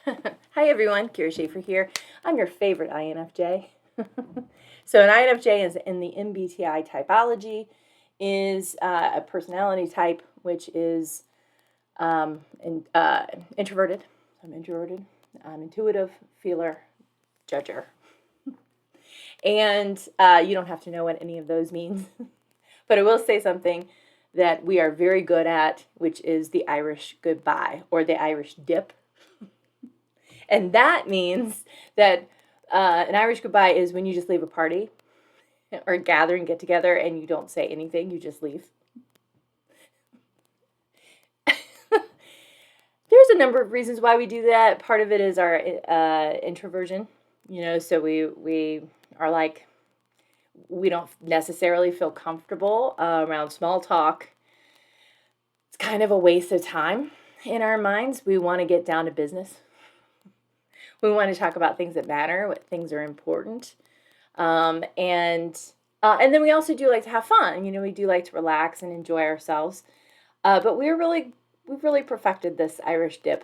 Hi everyone, Kyra Schaefer here. I'm your favorite INFJ. So an INFJ is in the MBTI typology, is a personality type which is introverted. I'm introverted. I'm intuitive, feeler, judger. And you don't have to know what any of those means. But I will say something that we are very good at, which is the Irish goodbye or the Irish dip. And that means that an Irish goodbye is when you just leave a party or a gathering, get together, and you don't say anything, you just leave. There's a number of reasons why we do that. Part of it is our introversion, so we are like, we don't necessarily feel comfortable around small talk. It's kind of a waste of time in our minds. We want to get down to business. We want to talk about things that matter, what things are important. And then we also do like to have fun. We do like to relax and enjoy ourselves. But we've really perfected this Irish dip.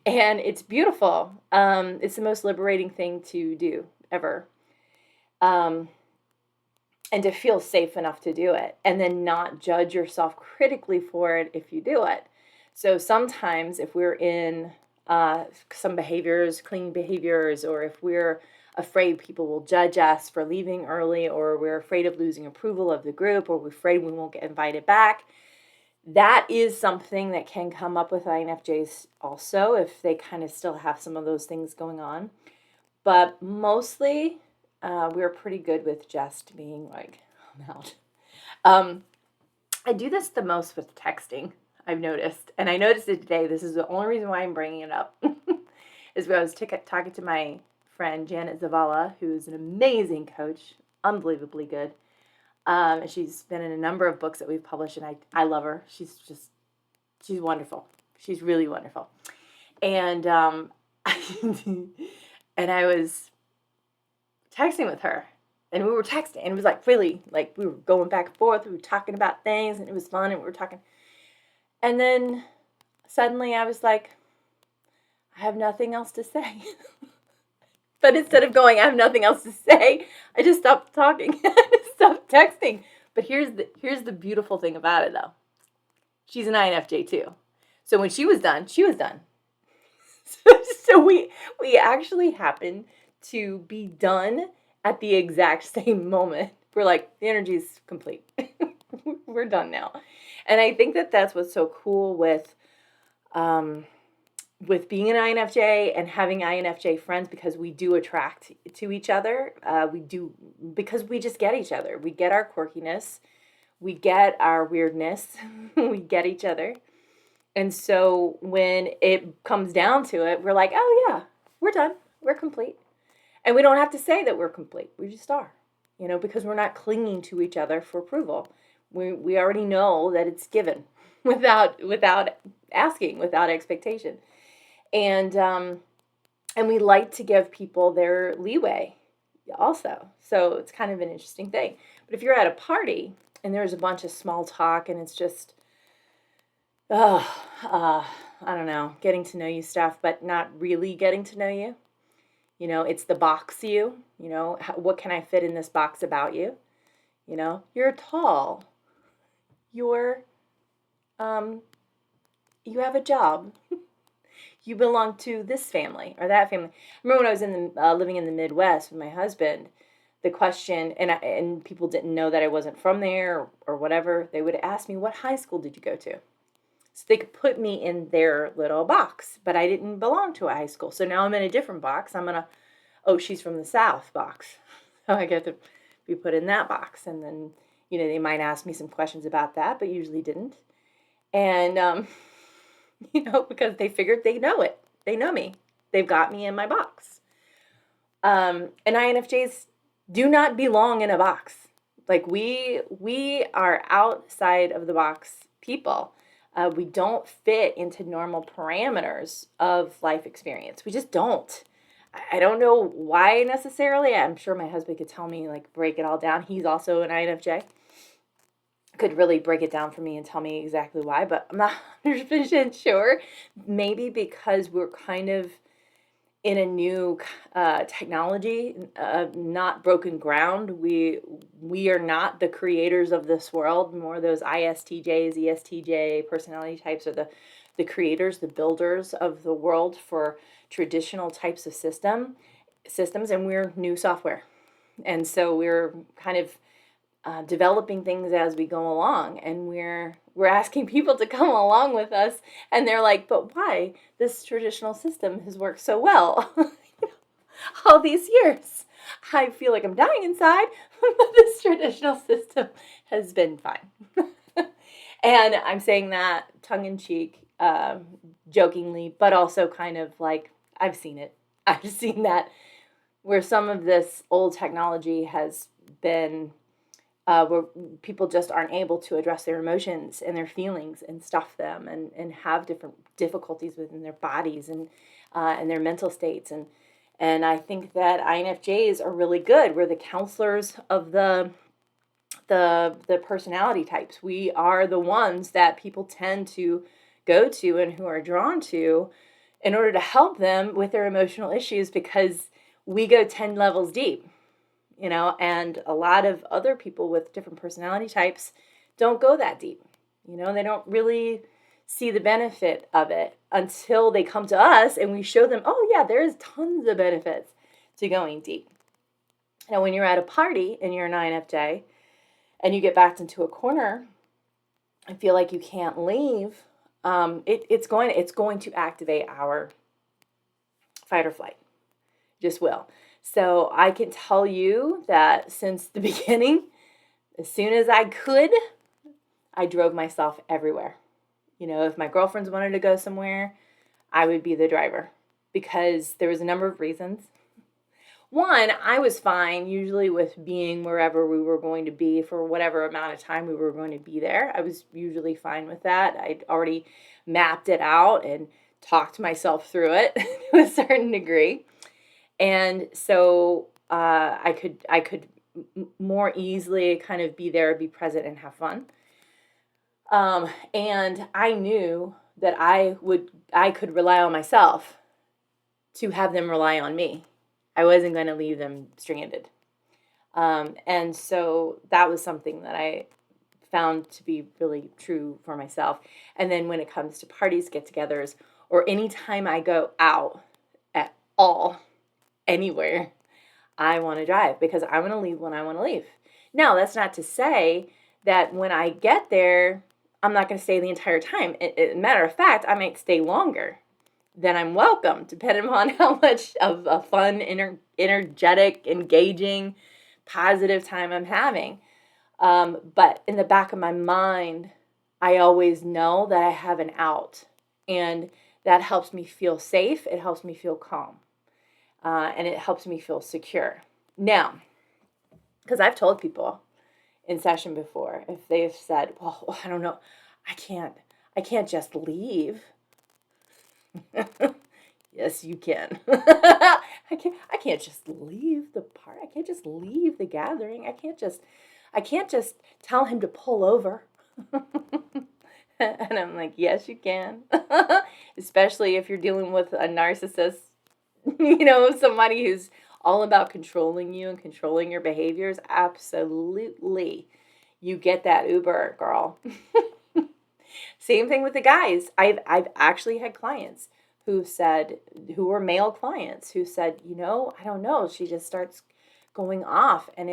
And it's beautiful. It's the most liberating thing to do ever. And to feel safe enough to do it. And then not judge yourself critically for it if you do it. So sometimes if we're in some behaviors, clean behaviors, or if we're afraid people will judge us for leaving early, or we're afraid of losing approval of the group, or we're afraid we won't get invited back, that is something that can come up with INFJs also if they kind of still have some of those things going on. But mostly we're pretty good with just being like, I'm out. I do this the most with texting, I've noticed. And I noticed it today. This is the only reason why I'm bringing it up. Is when I was talking to my friend, Janet Zavala, who's an amazing coach, unbelievably good. She's been in a number of books that we've published, and I love her. She's wonderful. She's really wonderful. And and I was texting with her, and we were texting, and it was like really, like we were going back and forth. We were talking about things, and it was fun, and we were talking. And then suddenly I was like, I have nothing else to say. But instead of going, I have nothing else to say, I just stopped talking. I just stopped texting. But here's the beautiful thing about it, though. She's an INFJ too. So when she was done, she was done. So we actually happened to be done at the exact same moment. We're like, the energy's complete. We're done now. And I think that that's what's so cool with being an INFJ and having INFJ friends, because we do attract to each other. We do, because we just get each other. We get our quirkiness. We get our weirdness. We get each other. And so when it comes down to it, we're like, oh yeah, we're done. We're complete. And we don't have to say that we're complete. We just are, because we're not clinging to each other for approval. We already know that it's given without asking, without expectation. And we like to give people their leeway also. So it's kind of an interesting thing. But if you're at a party and there's a bunch of small talk and it's just, I don't know, getting to know you stuff, but not really getting to know you. It's the box you, what can I fit in this box about you? You're tall. You have a job. You belong to this family or that family. I remember when I was living in the Midwest with my husband, the question, and people didn't know that I wasn't from there or whatever, they would ask me, what high school did you go to? So they could put me in their little box, but I didn't belong to a high school. So now I'm in a different box. I'm in a, oh, she's from the South box. So I get to be put in that box. And then, they might ask me some questions about that, but usually didn't. And, because they figured they know it. They know me. They've got me in my box. And INFJs do not belong in a box. Like we are outside of the box people. We don't fit into normal parameters of life experience. We just don't. I don't know why necessarily. I'm sure my husband could tell me, like, break it all down. He's also an INFJ. could really break it down for me and tell me exactly why, but I'm not 100% sure. Maybe because we're kind of in a new technology, not broken ground. We are not the creators of this world. More those ISTJs, ESTJ personality types are the creators, the builders of the world for traditional types of systems, and we're new software. And so we're kind of developing things as we go along, and we're asking people to come along with us, and they're like, but why? This traditional system has worked so well all these years. I feel like I'm dying inside, but this traditional system has been fine. And I'm saying that tongue-in-cheek, jokingly, but also kind of like, I've seen it. I've seen that where some of this old technology has been where people just aren't able to address their emotions and their feelings and stuff them, and have different difficulties within their bodies and their mental states. And I think that INFJs are really good. We're the counselors of the personality types. We are the ones that people tend to go to and who are drawn to in order to help them with their emotional issues, because we go 10 levels deep. And a lot of other people with different personality types don't go that deep. They don't really see the benefit of it until they come to us and we show them, oh yeah, there's tons of benefits to going deep. Now, when you're at a party and you're an INFJ and you get backed into a corner and feel like you can't leave, it's going to activate our fight or flight. Just will. So I can tell you that since the beginning, as soon as I could, I drove myself everywhere. If my girlfriends wanted to go somewhere, I would be the driver, because there was a number of reasons. One, I was fine usually with being wherever we were going to be for whatever amount of time we were going to be there. I was usually fine with that. I'd already mapped it out and talked myself through it to a certain degree. And so I could more easily kind of be there, be present, and have fun. And I knew that I could rely on myself to have them rely on me. I wasn't going to leave them stranded. And so that was something that I found to be really true for myself. And then when it comes to parties, get-togethers, or anytime I go out at all, anywhere, I want to drive, because I want to leave when I want to leave. Now, that's not to say that when I get there, I'm not going to stay the entire time. Matter of fact, I might stay longer than I'm welcome, depending on how much of a fun, energetic, engaging, positive time I'm having. But in the back of my mind, I always know that I have an out, and that helps me feel safe. It helps me feel calm. And it helps me feel secure. Now, because I've told people in session before, if they've said, well, I don't know, I can't just leave. Yes, you can. I can't just leave the party. I can't just leave the gathering. I can't just tell him to pull over. And I'm like, yes, you can. Especially if you're dealing with a narcissist, somebody who's all about controlling you and controlling your behaviors. Absolutely. You get that Uber, girl. Same thing with the guys. I've actually had clients who were male clients who said, I don't know, she just starts going off, and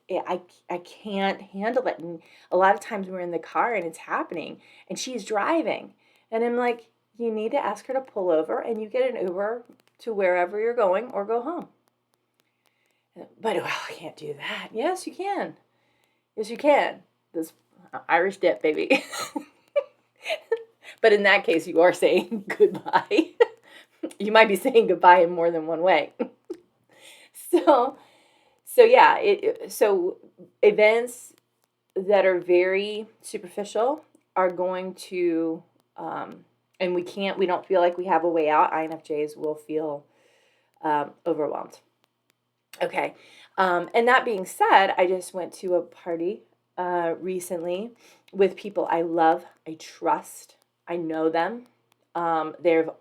I can't handle it. And a lot of times we're in the car and it's happening and she's driving, and I'm like, you need to ask her to pull over and you get an Uber to wherever you're going, or go home. But, well, I can't do that. Yes, you can. Yes, you can. This Irish dip, baby. But in that case, you are saying goodbye. You might be saying goodbye in more than one way. So yeah, so events that are very superficial are going to, and we don't feel like we have a way out. INFJs will feel overwhelmed. Okay. And that being said, I just went to a party recently with people I love, I trust, I know them. They're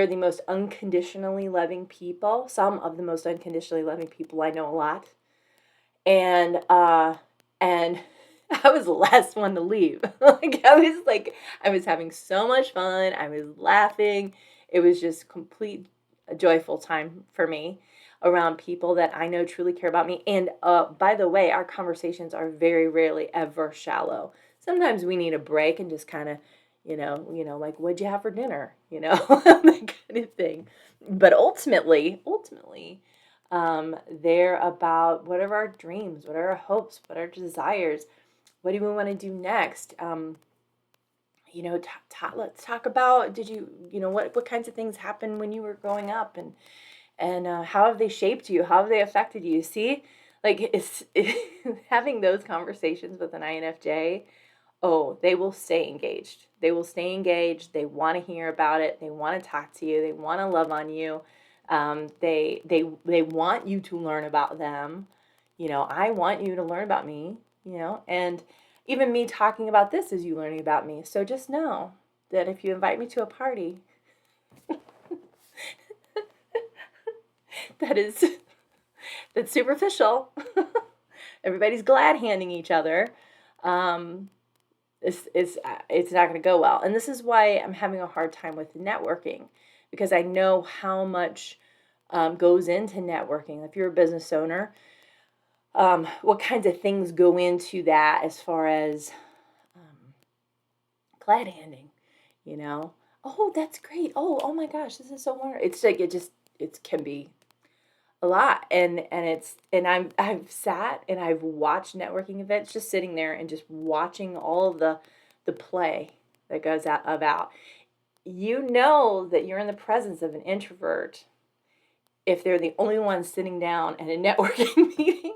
the most unconditionally loving people. Some of the most unconditionally loving people I know a lot, and I was the last one to leave. I was having so much fun. I was laughing. It was just complete joyful time for me around people that I know truly care about me. And by the way, our conversations are very rarely ever shallow. Sometimes we need a break and just kind of, like, what'd you have for dinner? That kind of thing. But ultimately, they're about what are our dreams, what are our hopes, what are our desires, what do we want to do next? Let's talk about, what kinds of things happened when you were growing up, and how have they shaped you? How have they affected you? See, like having those conversations with an INFJ, oh, they will stay engaged. They will stay engaged. They want to hear about it. They want to talk to you. They want to love on you. They want you to learn about them. I want you to learn about me, and even me talking about this is you learning about me. So just know that if you invite me to a party, that's superficial. Everybody's glad handing each other. It's not going to go well. And this is why I'm having a hard time with networking, because I know how much goes into networking. If you're a business owner, what kinds of things go into that as far as glad handing, Oh, that's great. Oh my gosh, this is so wonderful. It's like it can be a lot, and I've sat and I've watched networking events, just sitting there and just watching all of the play that goes out about. That you're in the presence of an introvert if they're the only one sitting down at a networking meeting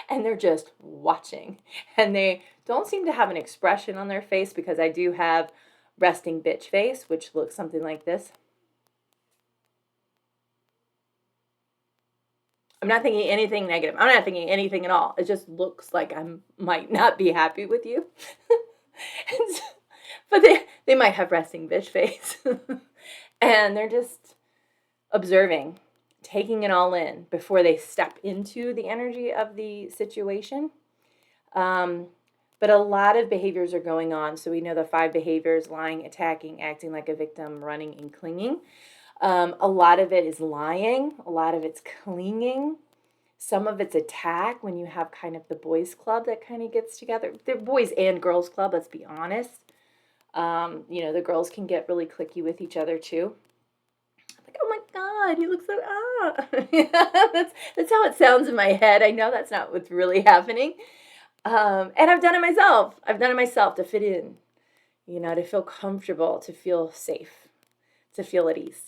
and they're just watching, and they don't seem to have an expression on their face, because I do have resting bitch face, which looks something like this. I'm not thinking anything negative. I'm not thinking anything at all. It just looks like I might not be happy with you. But they might have resting bitch face. And they're just observing, taking it all in before they step into the energy of the situation. But a lot of behaviors are going on. So we know the 5 behaviors: lying, attacking, acting like a victim, running, and clinging. A lot of it is lying. A lot of it's clinging. Some of it's attack, when you have kind of the boys club that kind of gets together. The boys and girls club, let's be honest. The girls can get really cliquey with each other too. Like, oh my God, you look so that's how it sounds in my head. I know that's not what's really happening. And I've done it myself. I've done it myself to fit in, to feel comfortable, to feel safe, to feel at ease.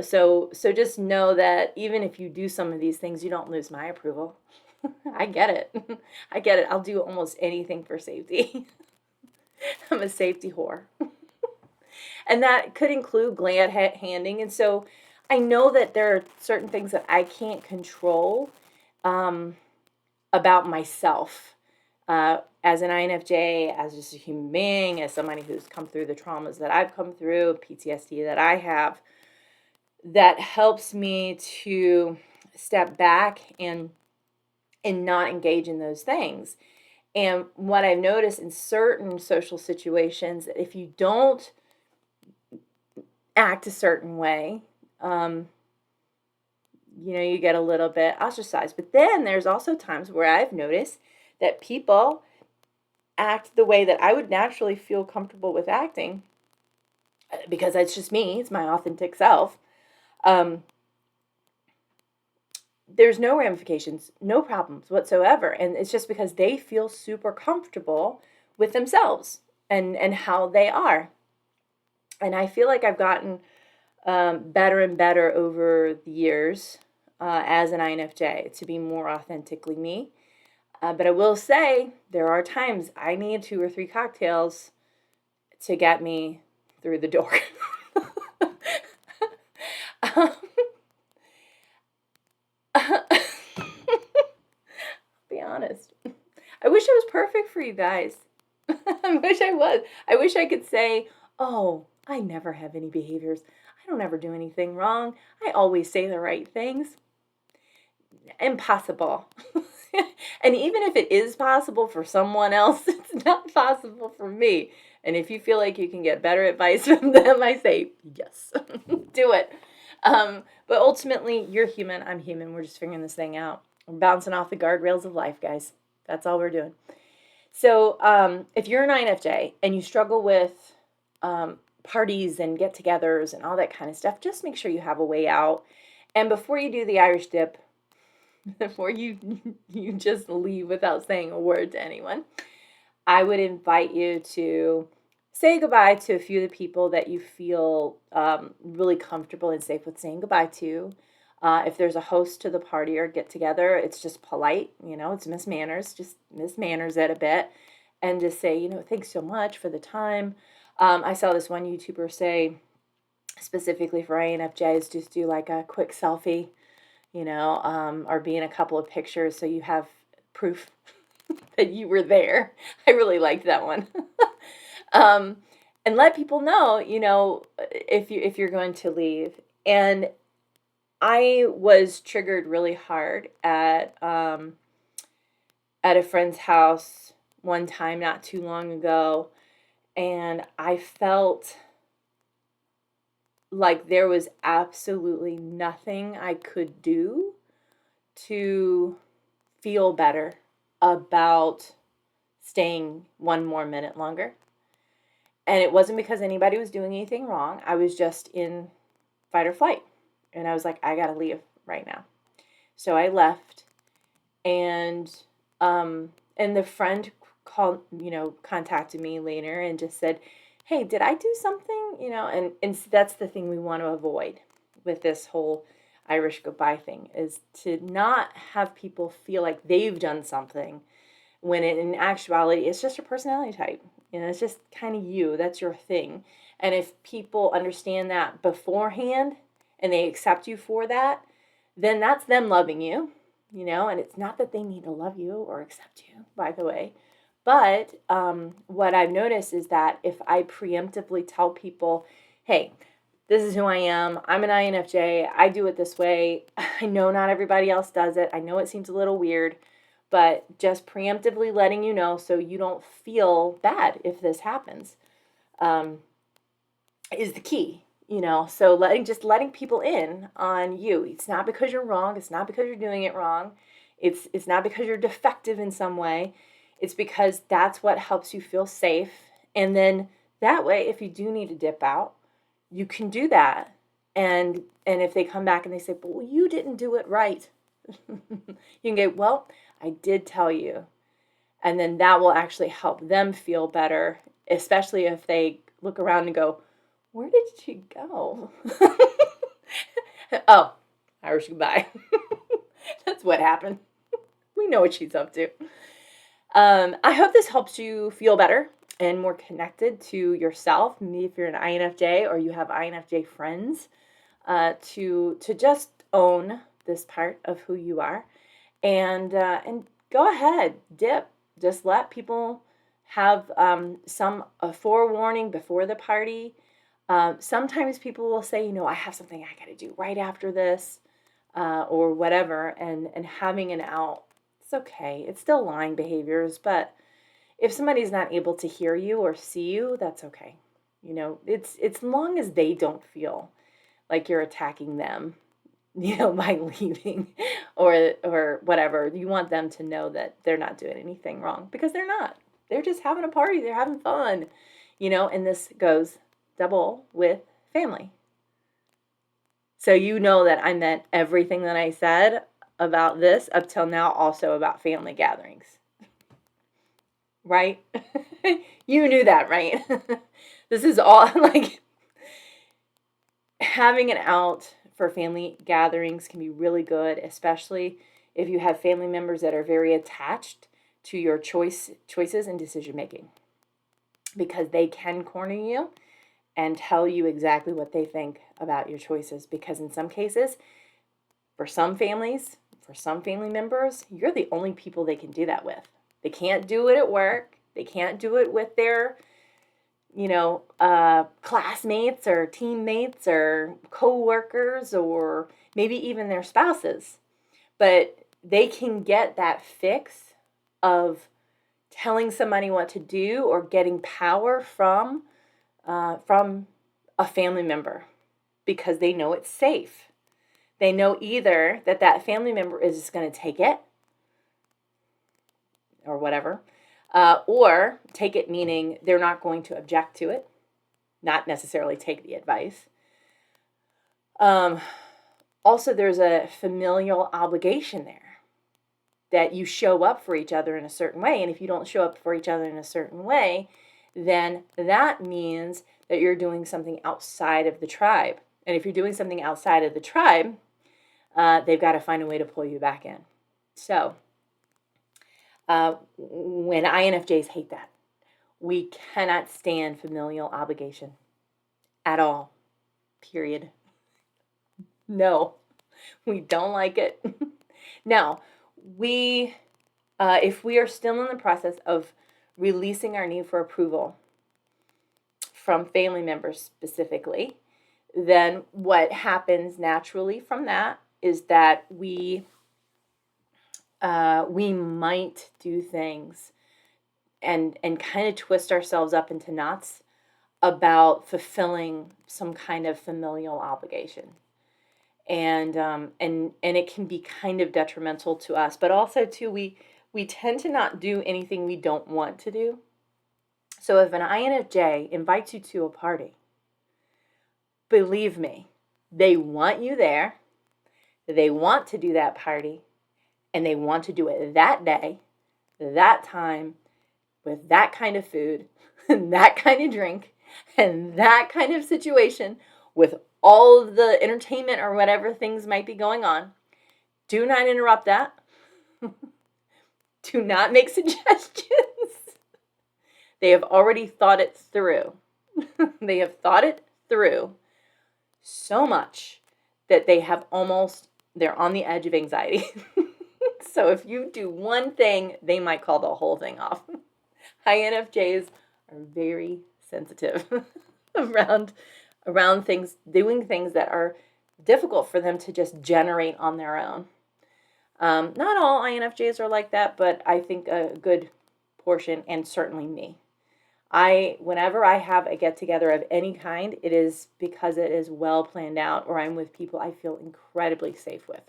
So just know that even if you do some of these things, you don't lose my approval. I get it. I get it. I'll do almost anything for safety. I'm a safety whore. And that could include glad handing. And so I know that there are certain things that I can't control about myself as an INFJ, as just a human being, as somebody who's come through the traumas that I've come through, PTSD that I have. That helps me to step back and not engage in those things. And what I've noticed in certain social situations, that if you don't act a certain way, you get a little bit ostracized. But then there's also times where I've noticed that people act the way that I would naturally feel comfortable with acting, because it's just me, it's my authentic self. There's no ramifications, no problems whatsoever. And it's just because they feel super comfortable with themselves and how they are. And I feel like I've gotten better and better over the years as an INFJ to be more authentically me. But I will say there are times I need 2 or 3 cocktails to get me through the door. Be honest. for you guys. I wish I was. I wish I could say, oh, I never have any behaviors. I don't ever do anything wrong. I always say the right things. Impossible. And even if it is possible for someone else, it's not possible for me. And if you feel like you can get better advice from them, I say, yes, do it. But ultimately, you're human. I'm human. We're just figuring this thing out. We're bouncing off the guardrails of life, guys. That's all we're doing. So if you're an INFJ and you struggle with parties and get-togethers and all that kind of stuff, just make sure you have a way out. And before you do the Irish dip, before you just leave without saying a word to anyone, I would invite you to say goodbye to a few of the people that you feel really comfortable and safe with saying goodbye to. If there's a host to the party or get together, it's just polite, it's Miss Manners, just Miss Manners it a bit, and just say, thanks so much for the time. I saw this one YouTuber say, specifically for INFJs, just do like a quick selfie, or be in a couple of pictures so you have proof that you were there. I really liked that one. And let people know, if you're going to leave. And I was triggered really hard at a friend's house one time not too long ago, and I felt like there was absolutely nothing I could do to feel better about staying one more minute longer. And it wasn't because anybody was doing anything wrong. I was just in fight or flight. And I was like, I gotta leave right now. So I left, and the friend contacted me later and just said, hey, did I do something? And that's the thing we want to avoid with this whole Irish goodbye thing, is to not have people feel like they've done something when in actuality it's just your personality type. It's just kind of you. That's your thing. And if people understand that beforehand and they accept you for that, then that's them loving you, and it's not that they need to love you or accept you, by the way. But what I've noticed is that if I preemptively tell people, hey, this is who I am. I'm an INFJ. I do it this way. I know not everybody else does it. I know it seems a little weird, but just preemptively letting you know so you don't feel bad if this happens is the key. So letting people in on you. It's not because you're wrong. It's not because you're doing it wrong. It's not because you're defective in some way. It's because that's what helps you feel safe. And then that way, if you do need to dip out, you can do that. And if they come back and they say, well, you didn't do it right, you can go, well, I did tell you. And then that will actually help them feel better, especially if they look around and go, where did she go? Oh, Irish goodbye. That's what happened. We know what she's up to. I hope this helps you feel better and more connected to yourself. Maybe if you're an INFJ or you have INFJ friends, to just own this part of who you are, and go ahead, dip. Just let people have some forewarning before the party. Sometimes people will say, I have something I got to do right after this, or whatever, and having an out. It's okay. It's still lying behaviors, but if somebody's not able to hear you or see you, that's okay. It's long as they don't feel like you're attacking them, by leaving or whatever. You want them to know that they're not doing anything wrong, because they're not. They're just having a party. They're having fun, and this goes double with family. So that I meant everything that I said about this up till now also about family gatherings. Right? You knew that, right? This is all like having an out for family gatherings can be really good, especially if you have family members that are very attached to your choices and decision making, because they can corner you and tell you exactly what they think about your choices. Because in some cases, for some families, for some family members, you're the only people they can do that with. They can't do it at work. They can't do it with their, classmates or teammates or coworkers or maybe even their spouses. But they can get that fix of telling somebody what to do or getting power from a family member because they know it's safe. They know either that family member is just going to take it or whatever, or take it meaning they're not going to object to it, not necessarily take the advice. Also, there's a familial obligation there that you show up for each other in a certain way. And if you don't show up for each other in a certain way, then that means that you're doing something outside of the tribe. And if you're doing something outside of the tribe, they've got to find a way to pull you back in. So when INFJs hate that, we cannot stand familial obligation at all, period. No, we don't like it. Now, if we are still in the process of releasing our need for approval from family members specifically, then what happens naturally from that is that we might do things and kind of twist ourselves up into knots about fulfilling some kind of familial obligation. And it can be kind of detrimental to us, but also too, we tend to not do anything we don't want to do. So if an INFJ invites you to a party, believe me, they want you there, they want to do that party, and they want to do it that day, that time, with that kind of food, and that kind of drink, and that kind of situation, with all of the entertainment or whatever things might be going on. Do not interrupt that. Do not make suggestions. They have already thought it through. They have thought it through so much that they're on the edge of anxiety. So if you do one thing, they might call the whole thing off. INFJs are very sensitive around things, doing things that are difficult for them to just generate on their own. Not all INFJs are like that, but I think a good portion, and certainly me. Whenever I have a get-together of any kind, it is because it is well planned out, or I'm with people I feel incredibly safe with.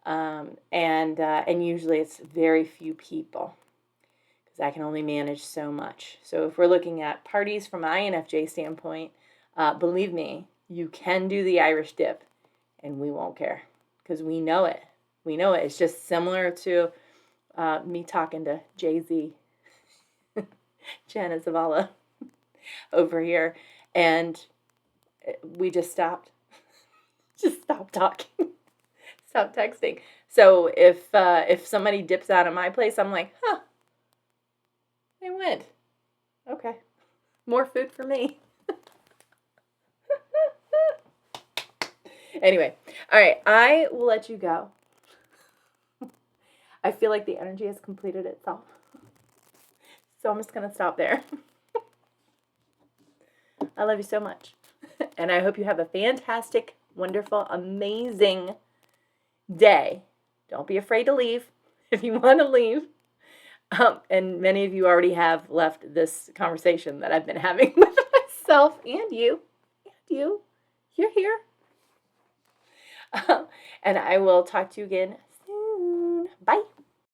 And usually it's very few people, because I can only manage so much. So if we're looking at parties from an INFJ standpoint, believe me, you can do the Irish dip, and we won't care, because we know it. We know it. It's just similar to me talking to Jay-Z, Jana Zavala over here, and we just stopped. Just stopped talking. Stop texting. So if somebody dips out of my place, I'm like, they went. Okay. More food for me. Anyway, all right, I will let you go. I feel like the energy has completed itself. So I'm just going to stop there. I love you so much. And I hope you have a fantastic, wonderful, amazing day. Don't be afraid to leave if you want to leave. And many of you already have left this conversation that I've been having with myself and you. You're here. And I will talk to you again soon. Bye.